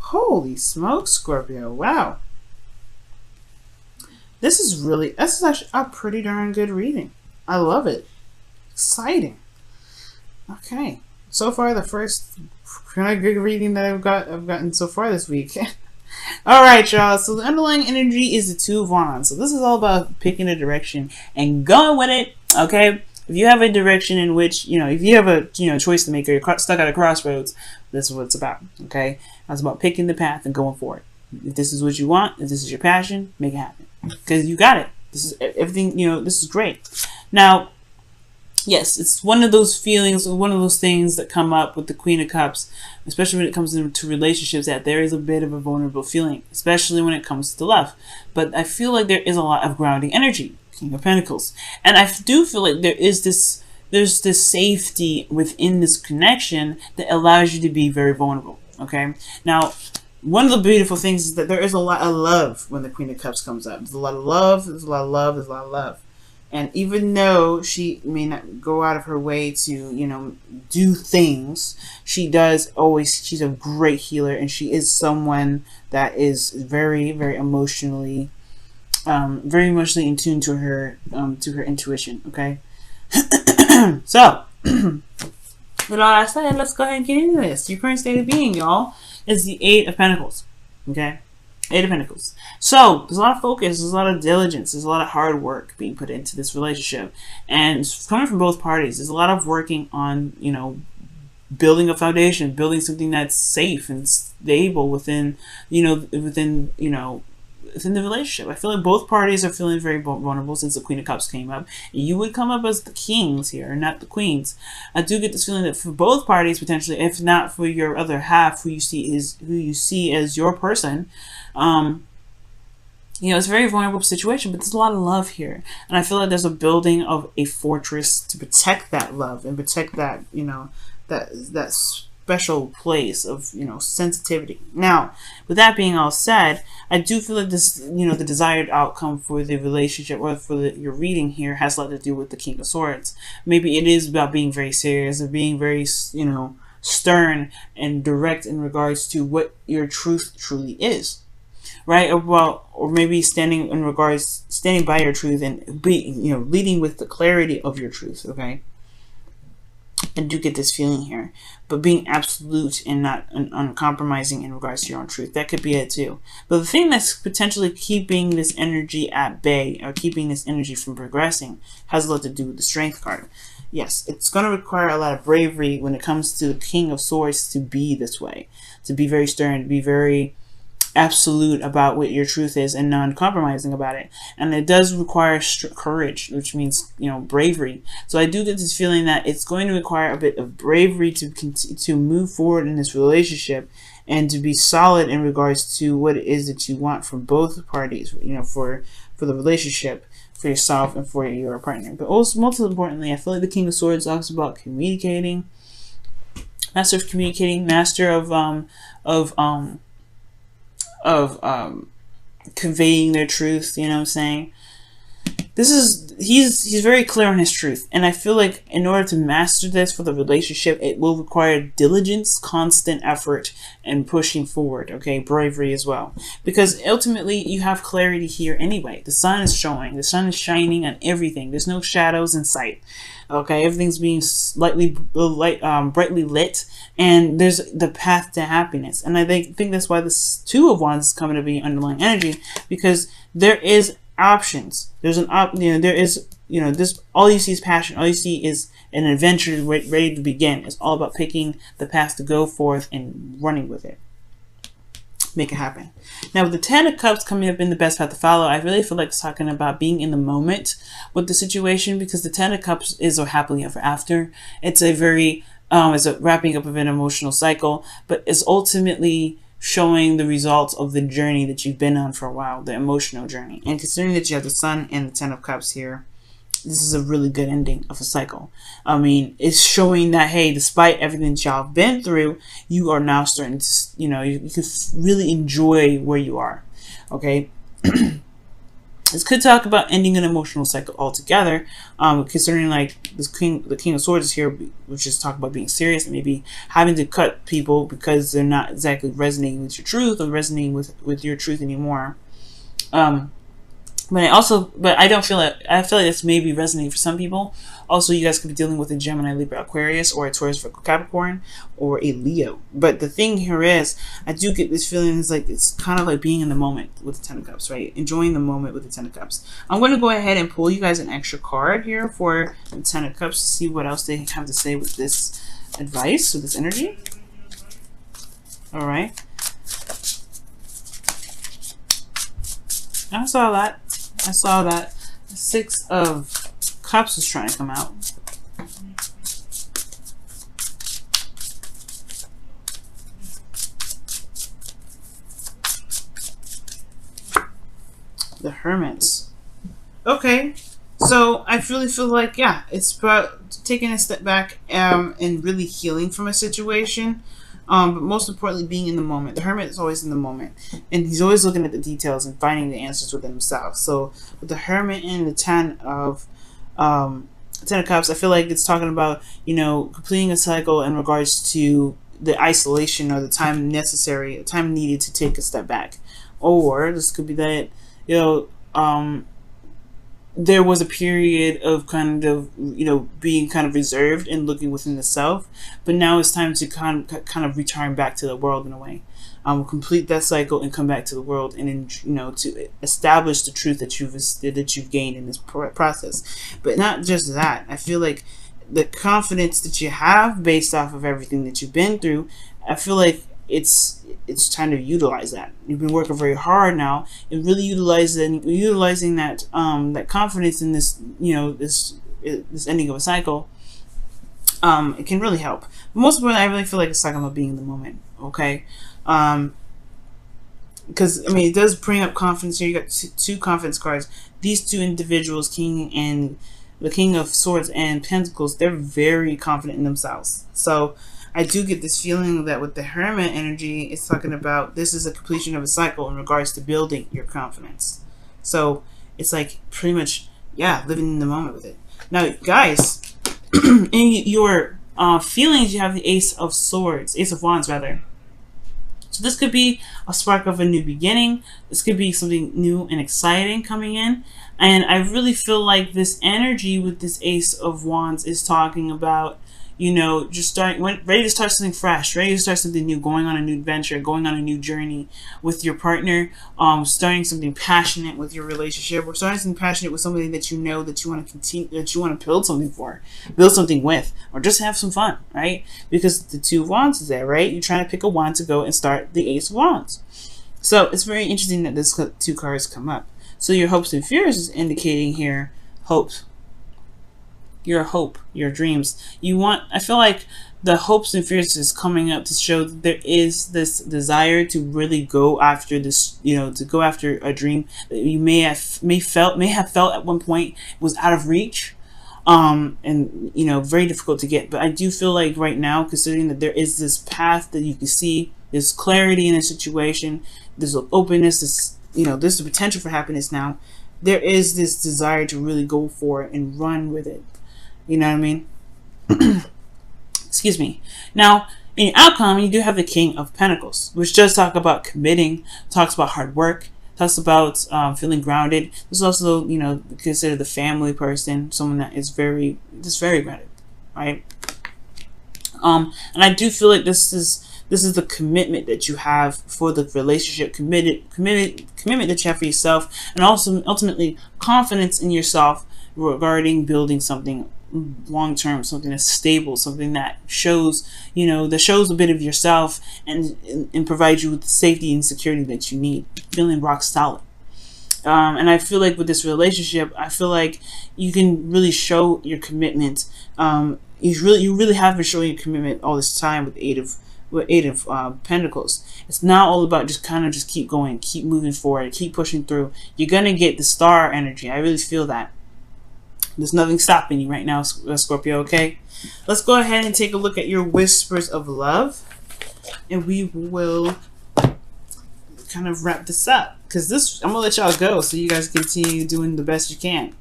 Holy smoke, Scorpio. Wow. This is actually a pretty darn good reading. I love it. Exciting. Okay. So far, the first kind of good reading that I've gotten so far this week. All right, y'all. So the underlying energy is the Two of Wands. So this is all about picking a direction and going with it. Okay. If you have a direction in which, if you have a, choice to make, or you're stuck at a crossroads, this is what it's about. Okay. It's about picking the path and going for it. If this is what you want, if this is your passion, make it happen. Because you got it. This is everything, this is great. Now, yes, it's one of those feelings, one of those things that come up with the Queen of Cups, especially when it comes to relationships, that there is a bit of a vulnerable feeling, especially when it comes to love. But I feel like there is a lot of grounding energy, King of Pentacles. And I do feel like there's this safety within this connection that allows you to be very vulnerable. Okay? Now, one of the beautiful things is that there is a lot of love when the Queen of Cups comes up. There's a lot of love, there's a lot of love, there's a lot of love. And even though she may not go out of her way to, do things, she does always, she's a great healer, and she is someone that is very, very emotionally in tune to her intuition, okay? So, with all that said, let's go ahead and get into this. Your current state of being, y'all, is the Eight of Pentacles, okay? Eight of Pentacles. So, there's a lot of focus, there's a lot of diligence, there's a lot of hard work being put into this relationship. And it's coming from both parties. There's a lot of working on, building a foundation, building something that's safe and stable within the relationship. I feel like both parties are feeling very vulnerable since the Queen of Cups came up. You would come up as the kings here, not the queens. I do get this feeling that for both parties, potentially, if not for your other half, who you see as your person, it's a very vulnerable situation, but there's a lot of love here. And I feel like there's a building of a fortress to protect that love and protect that, that special place of, sensitivity. Now, with that being all said, I do feel like this, the desired outcome for the relationship or for your reading here has a lot to do with the King of Swords. Maybe it is about being very serious or being very, stern and direct in regards to what your truth truly is. Right? Or maybe standing by your truth and leading with the clarity of your truth. Okay. I do get this feeling here, but being absolute and not uncompromising in regards to your own truth, that could be it too. But the thing that's potentially keeping this energy at bay or keeping this energy from progressing has a lot to do with the Strength card. Yes, it's going to require a lot of bravery when it comes to the King of Swords to be this way, to be very stern, to be very absolute about what your truth is and non-compromising about it. And it does require courage, which means bravery. So I do get this feeling that it's going to require a bit of bravery to move forward in this relationship and to be solid in regards to what it is that you want from both parties, for the relationship, for yourself and for your partner. But also, most importantly, I feel like the King of Swords talks about communicating, master of communicating, master of conveying their truth, you know what I'm saying? He's very clear on his truth, and I feel like in order to master this for the relationship, it will require diligence, constant effort, and pushing forward, okay? Bravery as well, because ultimately you have clarity here anyway. The sun is showing, the sun is shining on everything. There's no shadows in sight, okay? Everything's being brightly lit, and there's the path to happiness. And I think that's why this Two of Wands is coming to be underlying energy, because there is options. There's this, all you see is passion. All you see is an adventure ready to begin. It's all about picking the path to go forth and running with it. Make it happen. Now, with the Ten of Cups coming up in the best path to follow, I really feel like it's talking about being in the moment with the situation, because the Ten of Cups is a happily ever after. It's a very, it's a wrapping up of an emotional cycle, but it's ultimately showing the results of the journey that you've been on for a while, the emotional journey. And considering that you have the Sun and the Ten of Cups here, this is a really good ending of a cycle. I mean, it's showing that, hey, despite everything that y'all have been through, you are now starting to, you can really enjoy where you are. Okay. This could talk about ending an emotional cycle altogether, concerning like the King of Swords is here, which is talk about being serious and maybe having to cut people because they're not exactly resonating with your truth or resonating with your truth anymore. But I don't feel like, I feel like this may be resonating for some people. Also, you guys could be dealing with a Gemini, Libra, Aquarius, or a Taurus, Virgo, Capricorn, or a Leo. But the thing here is, I do get this feeling, is like it's kind of like being in the moment with the Ten of Cups, right? Enjoying the moment with the Ten of Cups. I'm going to go ahead and pull you guys an extra card here for the Ten of Cups to see what else they have to say with this advice, with this energy. All right. I saw that. I saw that. The Six of Cups is trying to come out. The Hermit. Okay. So I really feel like, yeah, it's about taking a step back and really healing from a situation. But most importantly, being in the moment. The Hermit is always in the moment, and he's always looking at the details and finding the answers within himself. So with the Hermit and the Ten of Cups, I feel like it's talking about, you know, completing a cycle in regards to the isolation or the time necessary, the time needed to take a step back. Or this could be that, you know, there was a period of kind of, you know, being kind of reserved and looking within the self, but now it's time to kind of return back to the world in a way. Complete that cycle and come back to the world, and, you know, to establish the truth that you've gained in this process. But not just that. I feel like the confidence that you have based off of everything that you've been through, I feel like it's time to utilize that. You've been working very hard now, and really utilizing that that confidence in this, you know, this ending of a cycle. It can really help. But most importantly, I really feel like it's talking about being in the moment. Okay. Because I mean, it does bring up confidence here. You got two confidence cards. These two individuals, the King of Swords and Pentacles, they're very confident in themselves. So I do get this feeling that with the Hermit energy, it's talking about this is a completion of a cycle in regards to building your confidence. So it's like pretty much, yeah, living in the moment with it. Now, guys, in your feelings, you have the Ace of Wands rather. So this could be a spark of a new beginning. This could be something new and exciting coming in. And I really feel like this energy with this Ace of Wands is talking about, you know, just ready to start something fresh, ready to start something new, going on a new adventure, going on a new journey with your partner, starting something passionate with your relationship, or starting something passionate with somebody that you know that you want to continue, that you want to build something for, build something with, or just have some fun, right? Because the Two of Wands is there, right? You're trying to pick a wand to go and start the Ace of Wands. So it's very interesting that this two cards come up. So your hopes and fears is indicating here hopes. Your hope, your dreams. I feel like the hopes and fears is coming up to show that there is this desire to really go after this, you know, to go after a dream that you may have felt at one point was out of reach, and, you know, very difficult to get. But I do feel like right now, considering that there is this path that you can see, there's clarity in a situation, there's an openness, this, you know, there's the potential for happiness now. There is this desire to really go for it and run with it. You know what I mean? Excuse me. Now, in your outcome, you do have the King of Pentacles, which does talk about committing, talks about hard work, talks about feeling grounded. This is also, you know, considered the family person, someone that is very grounded, right? And I do feel like this is the commitment that you have for the relationship, commitment that you have for yourself, and also ultimately confidence in yourself regarding building something long term, something that's stable, something that shows, you know, that shows a bit of yourself and provides you with the safety and security that you need, feeling rock solid. And I feel like with this relationship, I feel like you can really show your commitment. You really have been showing your commitment all this time with Eight of Pentacles. It's not all about just keep going, keep moving forward, keep pushing through. You're gonna get the star energy. I really feel that. There's nothing stopping you right now, Scorpio, okay? Let's go ahead and take a look at your whispers of love. And we will kind of wrap this up, because this, I'm gonna let y'all go so you guys continue doing the best you can.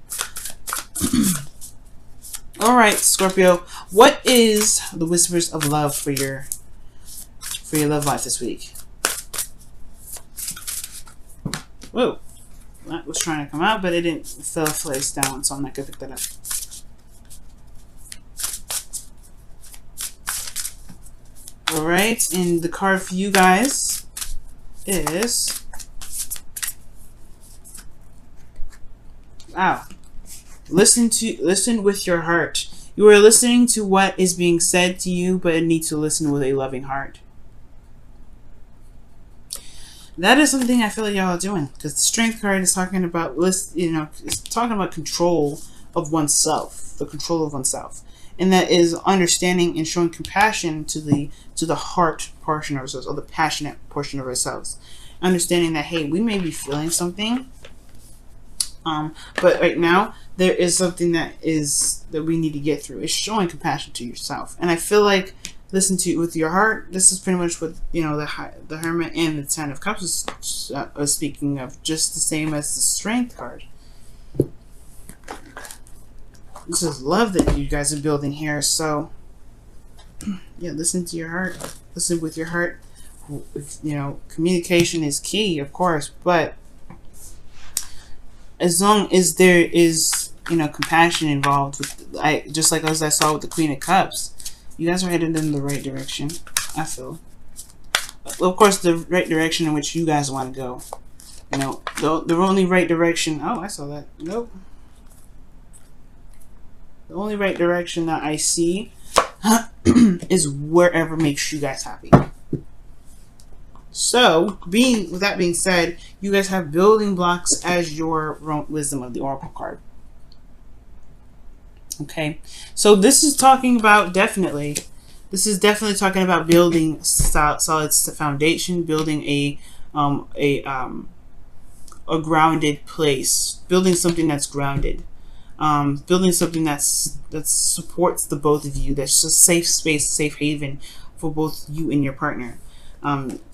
All right, Scorpio, what is the whispers of love for your love life this week? Whoa, that was trying to come out, but it didn't. It fell face down, so I'm not gonna pick that up. All right, and the card for you guys is, wow, listen with your heart. You are listening to what is being said to you, but you need to listen with a loving heart. That is something I feel like y'all are doing, because the Strength card is talking about, it's talking about control of oneself, the control of oneself, and that is understanding and showing compassion to the heart portion of ourselves, or the passionate portion of ourselves. Understanding that, hey, we may be feeling something, but right now there is something that we need to get through. It's showing compassion to yourself, and I feel like listen to it with your heart. This is pretty much what the Hermit and the Ten of Cups is speaking of, just the same as the Strength card. This is love that you guys are building here. So yeah, listen to your heart. Listen with your heart. Communication is key, of course, but as long as there is compassion involved, just like as I saw with the Queen of Cups, you guys are headed in the right direction, I feel. Well, of course, the right direction in which you guys want to go. The only right direction. Oh, I saw that. Nope. The only right direction that I see is wherever makes you guys happy. So, with that being said, you guys have building blocks as your wisdom of the Oracle card. Okay, so this is talking about definitely talking about building solid foundation, building a grounded place, building something that's grounded, building something that supports the both of you. That's a safe space, safe haven for both you and your partner.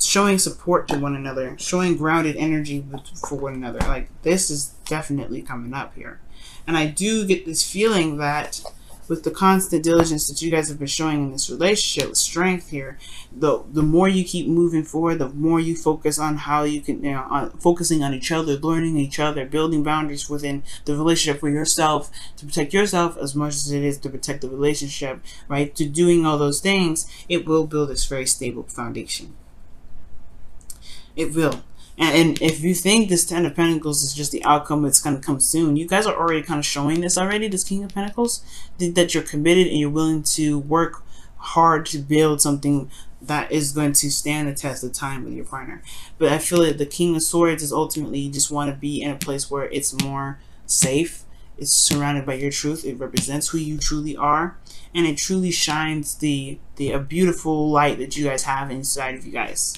Showing support to one another, showing grounded energy for one another. Like, this is definitely coming up here. And I do get this feeling that with the constant diligence that you guys have been showing in this relationship, with Strength here, the more you keep moving forward, the more you focus on how you can, focusing on each other, learning each other, building boundaries within the relationship for yourself, to protect yourself as much as it is to protect the relationship, right? To doing all those things, it will build this very stable foundation. It will. And if you think this Ten of Pentacles is just the outcome that's going to come soon, you guys are already kind of showing this already, this King of Pentacles, that you're committed and you're willing to work hard to build something that is going to stand the test of time with your partner. But I feel that the King of Swords is ultimately, you just want to be in a place where it's more safe. It's surrounded by your truth. It represents who you truly are. And it truly shines a beautiful light that you guys have inside of you guys.